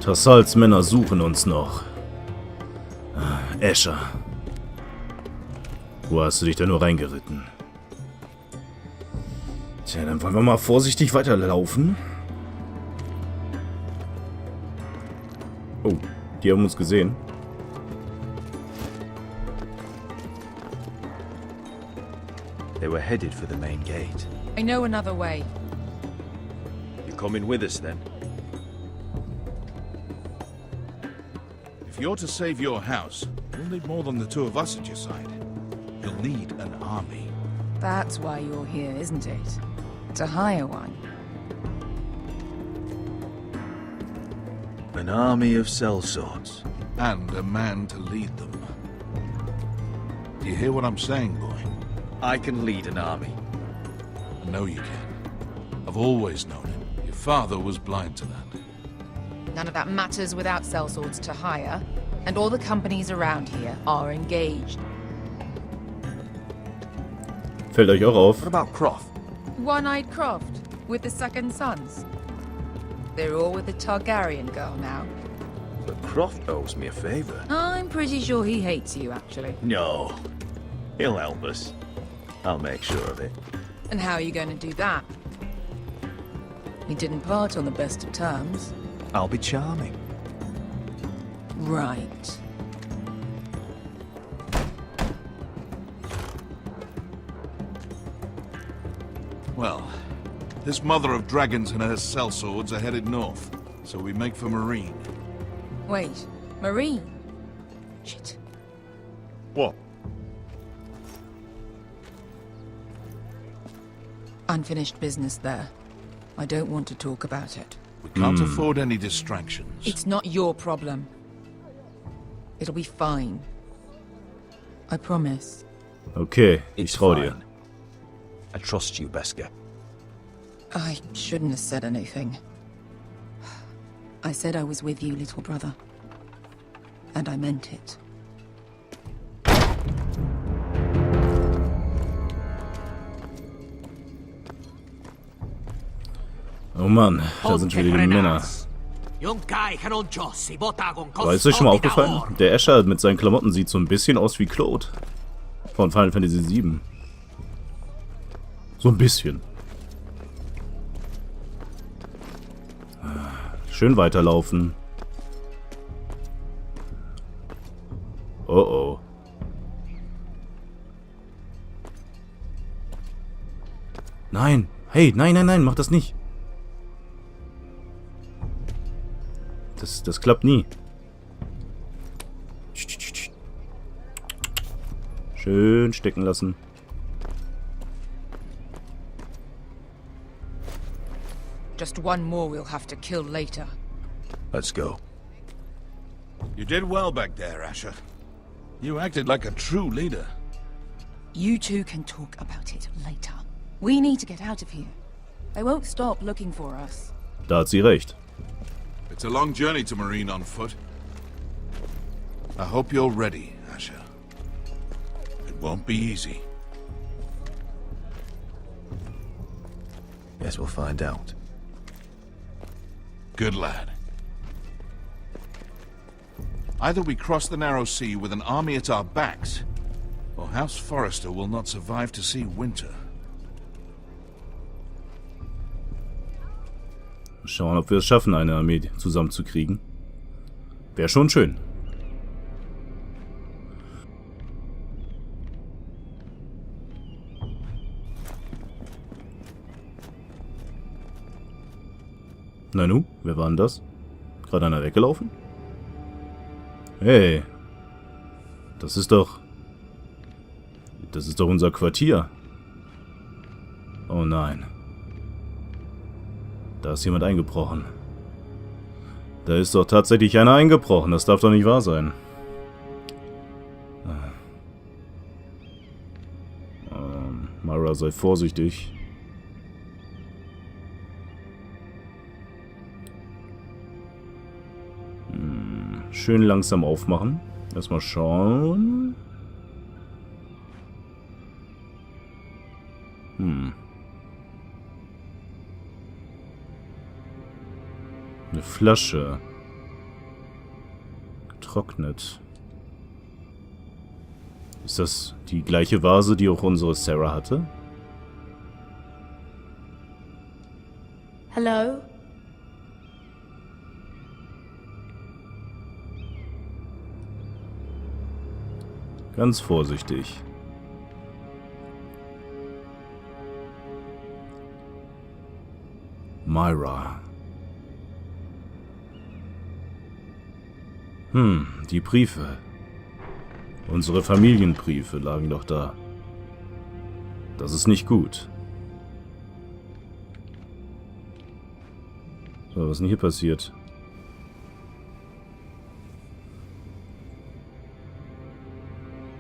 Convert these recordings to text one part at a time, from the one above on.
Tassalsmänner suchen uns noch. Escher. Wo hast du dich da nur reingeritten? Tja, dann wollen wir mal vorsichtig weiterlaufen. Oh, die haben uns gesehen. They were headed for the main gate. I know another way. You coming with us then? If you're to save your house, you'll need more than the two of us at your side. You'll need an army. That's why you're here, isn't it? To hire one. An army of sellswords. And a man to lead them. Do you hear what I'm saying, boy? I can lead an army. I know you can. I've always known it. Your father was blind to that. None of that matters without sellswords to hire, and all the companies around here are engaged. Fällt euch auch auf? What about Croft? One-eyed Croft, with the second sons. They're all with the Targaryen girl now. But Croft owes me a favor. I'm pretty sure he hates you, actually. No. He'll help us. I'll make sure of it. And how are you going to do that? We didn't part on the best of terms. I'll be charming. Right. Well, this mother of dragons and her sellswords are headed north, so we make for Marine. Wait, Marine? Shit. What? Unfinished business there. I don't want to talk about it. We can't afford any distractions. It's not your problem. It'll be fine. I promise. Okay, ich trau dir. Fine. I trust you, Beska. I shouldn't have said anything. I said I was with you, little brother. And I meant it. Oh Mann, da sind wieder die Männer. Aber ist euch schon mal aufgefallen? Der Escher mit seinen Klamotten sieht so ein bisschen aus wie Claude. Von Final Fantasy VII. So ein bisschen. Schön weiterlaufen. Oh oh. Nein. Hey, nein, nein, nein, mach das nicht. Das klappt nie. Schön stecken lassen. Just one more we'll have to kill later. Let's go. You did well back there, Asher. You acted like a true leader. You two can talk about it later. We need to get out of here. They won't stop looking for us. Da hat sie recht. It's a long journey to Marine on foot. I hope you're ready, Asher. It won't be easy. Guess we'll find out. Good lad. Either we cross the narrow sea with an army at our backs, or House Forrester will not survive to see winter. Schauen, ob wir es schaffen, eine Armee zusammenzukriegen. Wäre schon schön. Na nu, wer war denn das? Gerade einer weggelaufen? Hey. Das ist doch unser Quartier. Oh nein. Da ist jemand eingebrochen. Da ist doch tatsächlich einer eingebrochen. Das darf doch nicht wahr sein. Mara, sei vorsichtig. Schön langsam aufmachen. Erstmal schauen. Eine Flasche. vertrocknet. Ist das die gleiche Vase, die auch unsere Sarah hatte? Hello? Ganz vorsichtig. Myra. Die Briefe. Unsere Familienbriefe lagen doch da. Das ist nicht gut. So, was ist denn hier passiert?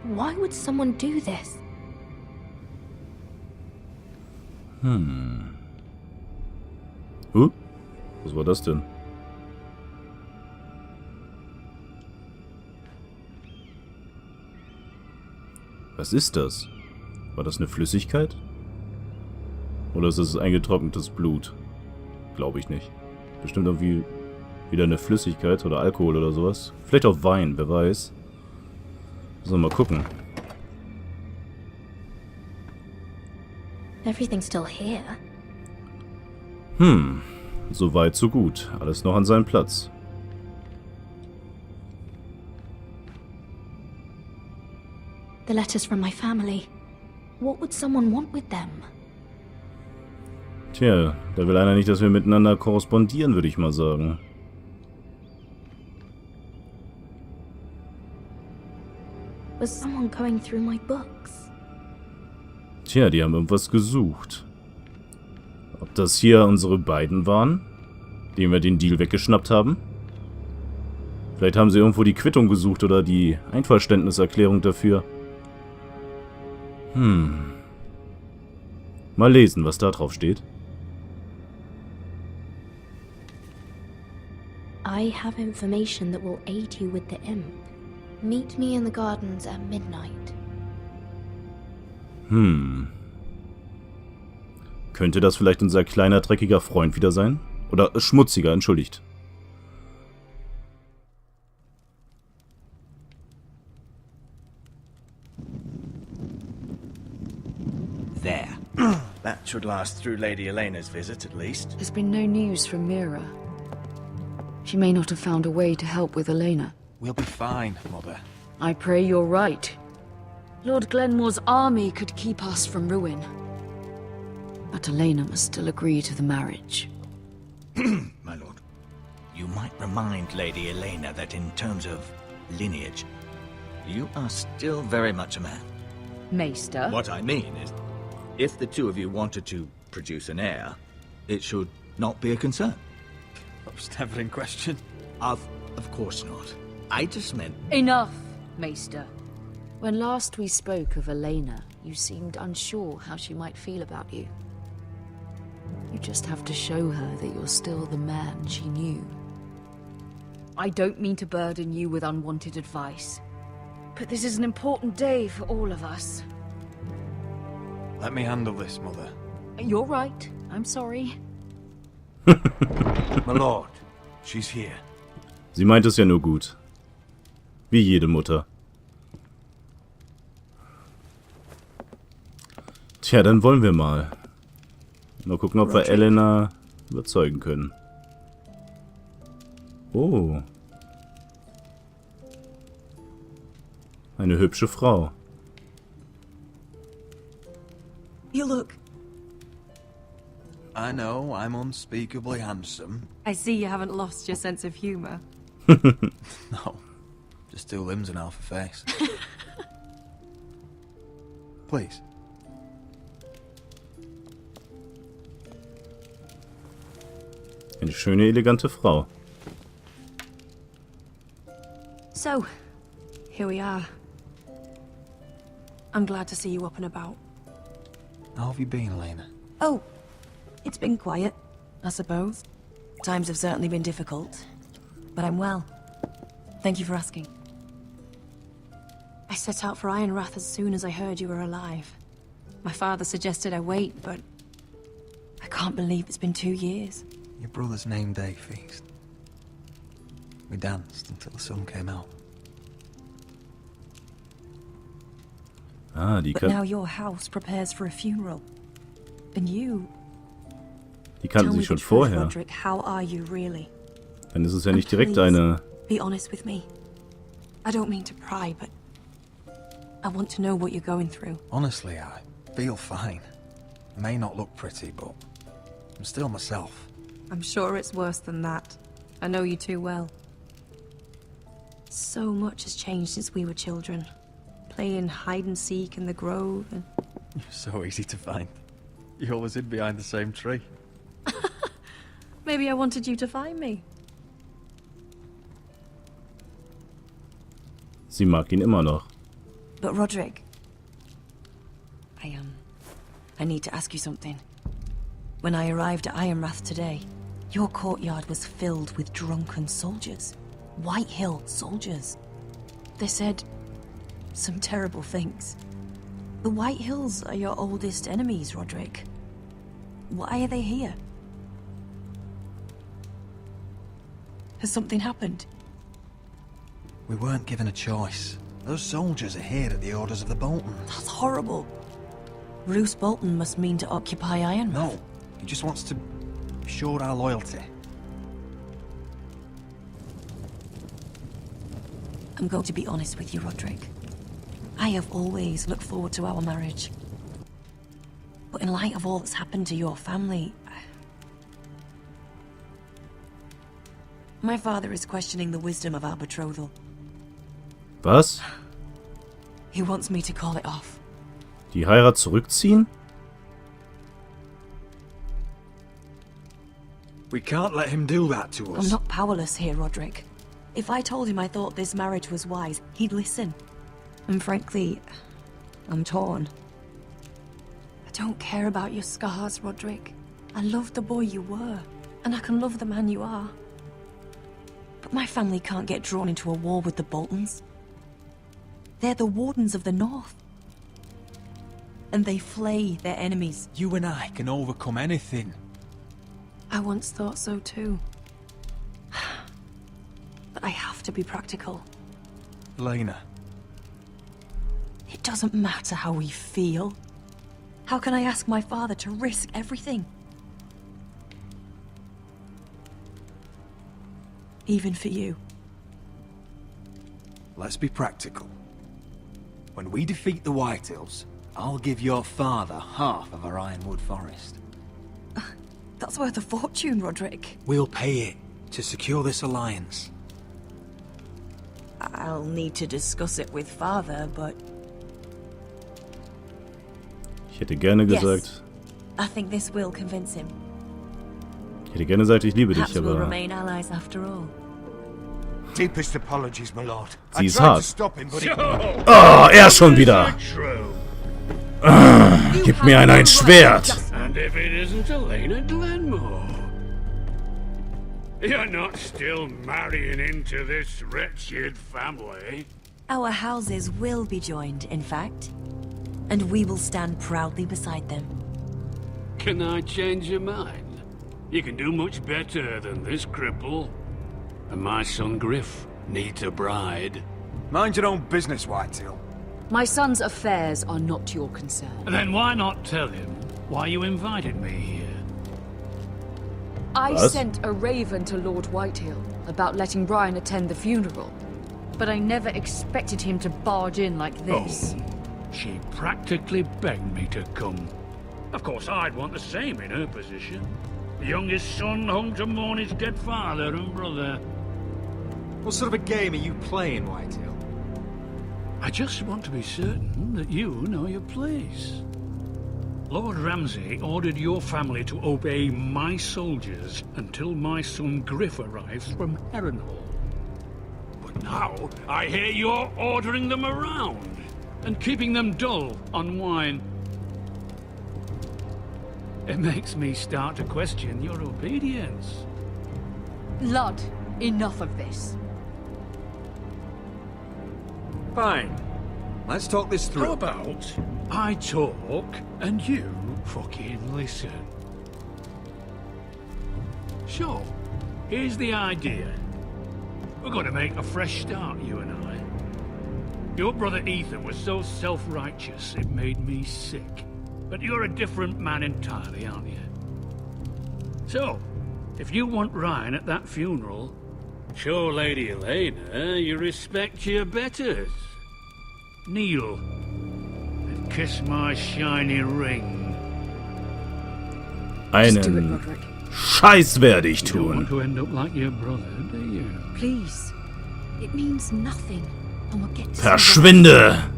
Why would someone do this? Was war das denn? Was ist das? War das eine Flüssigkeit? Oder ist es eingetrocknetes Blut? Glaube ich nicht. Bestimmt irgendwie wieder eine Flüssigkeit oder Alkohol oder sowas. Vielleicht auch Wein, wer weiß. So, mal gucken. Everything's still here. So weit, so gut. Alles noch an seinem Platz. The letters from my family. What would someone want with them? Tja, da will einer nicht, dass wir miteinander korrespondieren, würde ich mal sagen. Was someone going through my books? Tja, die haben irgendwas gesucht. Ob das hier unsere beiden waren, denen wir den Deal weggeschnappt haben? Vielleicht haben sie irgendwo die Quittung gesucht oder die Einverständniserklärung dafür. Mal lesen, was da drauf steht. I have information that will aid you with the imp. Meet me in the gardens at midnight. Könnte das vielleicht unser kleiner, dreckiger Freund wieder sein? Oder schmutziger, entschuldigt. There. That should last through Lady Elena's visit, at least. There's been no news from Mira. She may not have found a way to help with Elena. We'll be fine, Mother. I pray you're right. Lord Glenmore's army could keep us from ruin. But Elena must still agree to the marriage. My lord. You might remind Lady Elena that in terms of lineage, you are still very much a man. Maester? What I mean is, if the two of you wanted to produce an heir, it should not be a concern. That was never in question. Of course not. I just meant... Enough, Maester. When last we spoke of Elena, you seemed unsure how she might feel about you. You just have to show her that you're still the man she knew. I don't mean to burden you with unwanted advice, but this is an important day for all of us. Let me handle this, Mother. You're right. I'm sorry. My lord, she's here. Sie meint es ja nur gut. Wie jede Mutter. Tja, dann wollen wir mal. Mal gucken, ob wir Elena überzeugen können. Oh. Eine hübsche Frau. You look... I know, I'm unspeakably handsome. I see you haven't lost your sense of humor. No, just two limbs and half a face. Please. Eine schöne, elegante Frau. So, here we are. I'm glad to see you up and about. How have you been, Elena? Oh, it's been quiet, I suppose. Times have certainly been difficult, but I'm well. Thank you for asking. I set out for Ironrath as soon as I heard you were alive. My father suggested I wait, but I can't believe it's been 2 years. Your brother's name day feast. We danced until the sun came out. Ah, die But now your house prepares for a funeral. And you... Die kannten Tell me sich schon the truth, vorher. Roderick, how are you really? Dann ist es ja And nicht direkt please, eine... Be honest with me. I don't mean to pry, but I want to know what you're going through. Honestly, I feel fine. May not look pretty, but I'm still myself. I'm sure it's worse than that. I know you too well. So much has changed since we were children. Playing hide and seek in the grove and... You're so easy to find. You always hid behind the same tree. Maybe I wanted you to find me. Sie mag ihn immer noch. But Roderick... I need to ask you something. When I arrived at Ironrath today, your courtyard was filled with drunken soldiers. White Hill soldiers. They said some terrible things. The White Hills are your oldest enemies, Roderick. Why are they here? Has something happened? We weren't given a choice. Those soldiers are here at the orders of the Boltons. That's horrible. Roose Bolton must mean to occupy Ironrath. No, he just wants to assure our loyalty. I'm going to be honest with you, Roderick. I have always looked forward to our marriage. But in light of all that's happened to your family... My father is questioning the wisdom of our betrothal. Was? He wants me to call it off. Die Heirat zurückziehen? We can't let him do that to us. I'm not powerless here, Roderick. If I told him I thought this marriage was wise, he'd listen. And frankly, I'm torn. I don't care about your scars, Roderick. I love the boy you were, and I can love the man you are. But my family can't get drawn into a war with the Boltons. They're the Wardens of the North. And they flay their enemies. You and I can overcome anything. I once thought so too. But I have to be practical. Elena. It doesn't matter how we feel. How can I ask my father to risk everything? Even for you. Let's be practical. When we defeat the Whitehills, I'll give your father half of our Ironwood Forest. That's worth a fortune, Roderick. We'll pay it to secure this alliance. I'll need to discuss it with father, but... Ich hätte gerne gesagt... Yes, I think this will convince him. Ich hätte gerne gesagt, ich liebe dich, Perhaps we'll aber... remain allies after all. Deepest apologies, my lord. Sie I ist tried to hart. stop him, but he... Er schon wieder! Gib mir ein Schwert! And if it isn't Elena Glenmore? You're not still marrying into this wretched family? Our houses will be joined, in fact. And we will stand proudly beside them. Can I change your mind? You can do much better than this cripple. And my son Griff needs a bride. Mind your own business, Whitetail. My son's affairs are not your concern. Then why not tell him why you invited me here? I Was? sent a raven to Lord Whitehill about letting Brian attend the funeral. But I never expected him to barge in like this. Oh, she practically begged me to come. Of course, I'd want the same in her position. The youngest son home to mourn his dead father and brother. What sort of a game are you playing, Whitetail? I just want to be certain that you know your place. Lord Ramsay ordered your family to obey my soldiers until my son Griff arrives from Harrenhal. But now I hear you're ordering them around and keeping them dull on wine. It makes me start to question your obedience. Lud, enough of this. Fine. Let's talk this through. How about I talk and you fucking listen? Sure, here's the idea. We're going to make a fresh start, you and I. Your brother Ethan was so self-righteous it made me sick. But you're a different man entirely, aren't you? So, if you want Ryan at that funeral, show Lady Elena you respect your betters. Kneel and kiss my shiny ring. Einen Scheiß werde ich You don't want tun. to end up like your brother, do you? Please. It means nothing. And we'll get to Verschwinde!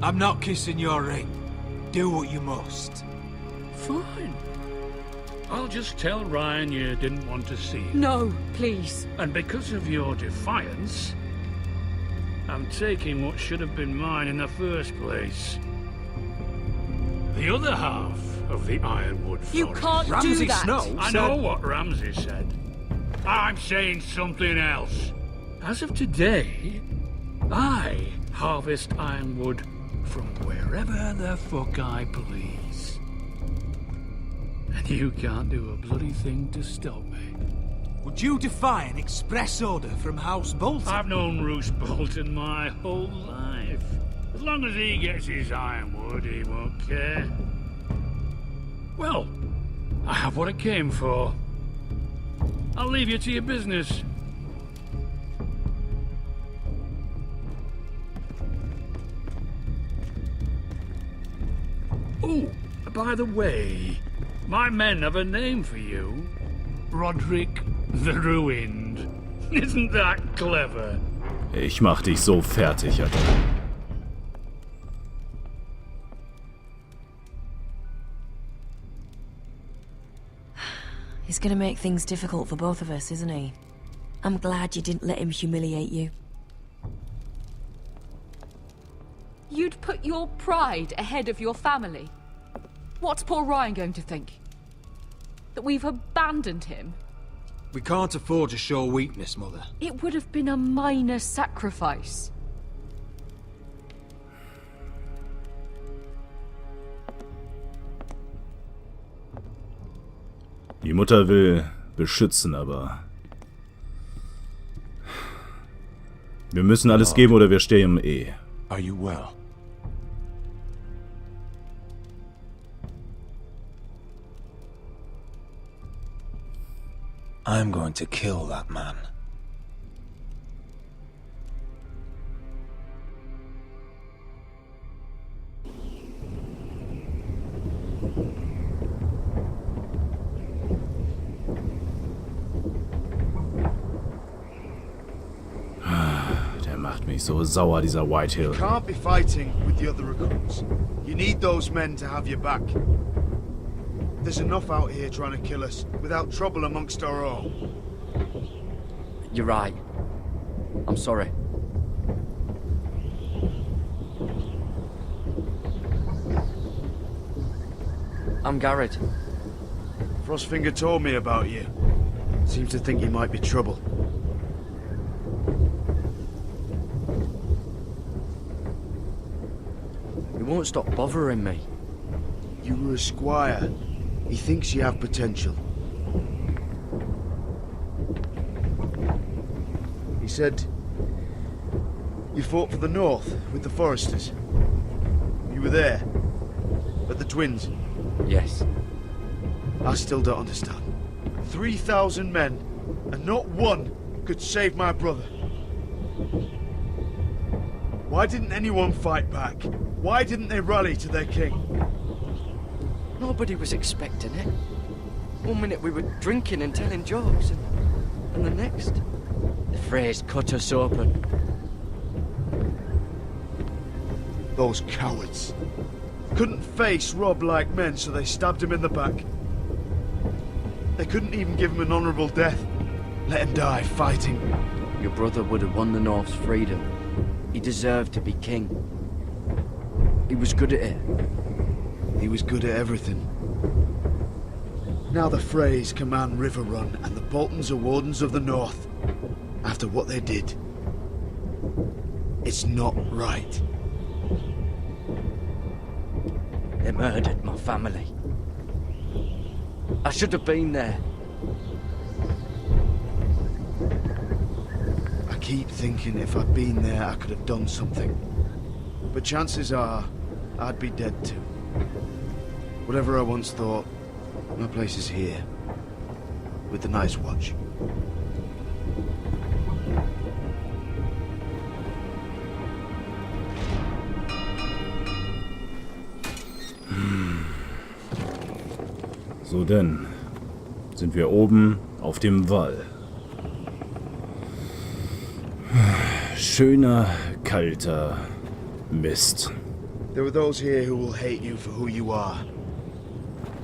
I'm not kissing your ring. Do what you must. Fine. I'll just tell Ryan you didn't want to see him. No, please. And because of your defiance, I'm taking what should have been mine in the first place. The other half of the Ironwood Forest. You can't do Ramsay that. Snow I know what Ramsay said. I'm saying something else. As of today, I harvest ironwood from wherever the fuck I please. And you can't do a bloody thing to stop me. Would you defy an express order from House Bolton? I've known Roose Bolton my whole life. As long as he gets his ironwood, he won't care. Well, I have what I came for. I'll leave you to your business. Oh, by the way, my men have a name for you. Roderick the Ruined. Isn't that clever? Ich mach dich so fertig, Alter. He's gonna make things difficult for both of us, isn't he? I'm glad you didn't let him humiliate you. You'd put your pride ahead of your family. What's poor Ryan going to think? That we've abandoned him? We can't afford to show weakness, Mother. It would have been a minor sacrifice. Die Mutter will beschützen, aber... Wir müssen alles geben oder wir sterben eh. Are you well? I'm going to kill that man. Der macht mich so sauer, dieser Whitehill. You can't be fighting with the other recruits. You need those men to have your back. There's enough out here trying to kill us, without trouble amongst our own. You're right. I'm sorry. I'm Garrett. Frostfinger told me about you. Seems to think you might be trouble. He won't stop bothering me. You were a squire. He thinks you have potential. He said you fought for the North with the Foresters. You were there, at the Twins. Yes. I still don't understand. 3,000 men, and not one could save my brother. Why didn't anyone fight back? Why didn't they rally to their king? Nobody was expecting it. One minute we were drinking and telling jokes, and the next, the phrase cut us open. Those cowards. Couldn't face Rob like men, so they stabbed him in the back. They couldn't even give him an honourable death. Let him die fighting. Your brother would have won the North's freedom. He deserved to be king. He was good at it. He was good at everything. Now the Freys command River Run, and the Boltons are Wardens of the North. After what they did. It's not right. They murdered my family. I should have been there. I keep thinking if I'd been there, I could have done something. But chances are, I'd be dead too. Whatever I once thought, my place is here. With the Night's Watch. So denn, sind wir oben auf dem Wall. Schöner, kalter Mist. There are those here who will hate you for who you are.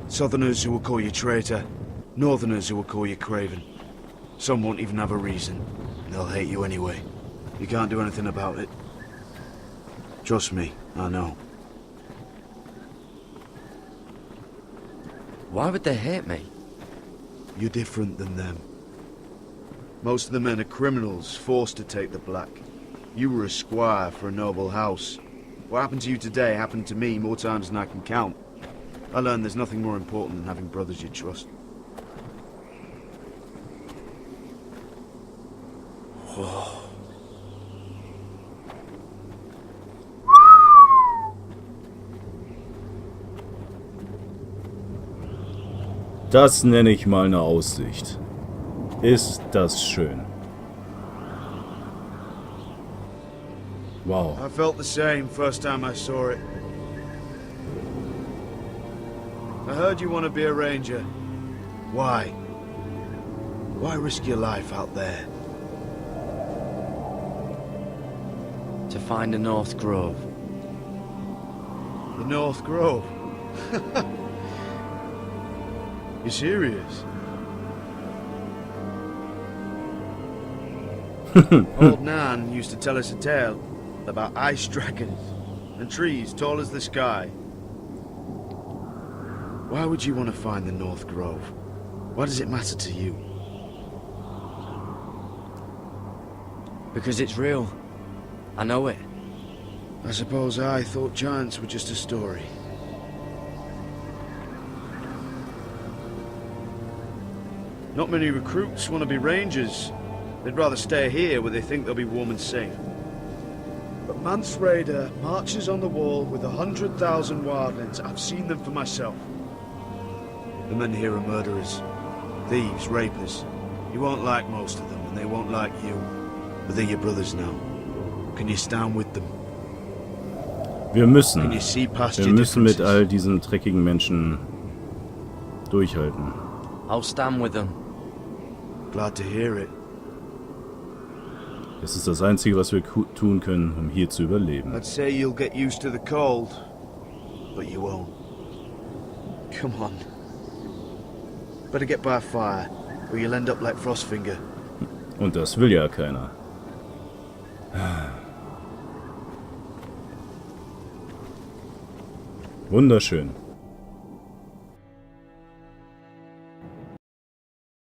Southerners who will call you traitor. Northerners who will call you craven. Some won't even have a reason. They'll hate you anyway. You can't do anything about it. Trust me, I know. Why would they hate me? You're different than them. Most of the men are criminals, forced to take the black. You were a squire for a noble house. What happened to you today happened to me more times than I can count. I learned there's nothing more important than having brothers you trust. Das nenne ich mal eine Aussicht. Ist das schön. Wow. I felt the same first time I saw it. I heard you want to be a ranger. Why? Why risk your life out there? To find the North Grove. The North Grove? You serious? Old Nan used to tell us a tale about ice dragons and trees tall as the sky. Why would you want to find the North Grove? Why does it matter to you? Because it's real. I know it. I suppose I thought giants were just a story. Not many recruits want to be rangers. They'd rather stay here where they think they'll be warm and safe. But Mance Raider marches on the wall with 100,000 wildlings. I've seen them for myself. The men here are murderers, thieves, rapers. You won't like most of them, and they won't like you. But they're your brothers now. Can you stand with them? Wir müssen mit differences? all diesen dreckigen Menschen durchhalten. I'll stand with them. Glad to hear it. Das ist das Einzige, was wir tun können, um hier zu überleben. I'd say you'll get used to the cold, but you won't. Come on. Better get by a fire, or you'll end up like Frostfinger. Und das will ja keiner. Wunderschön.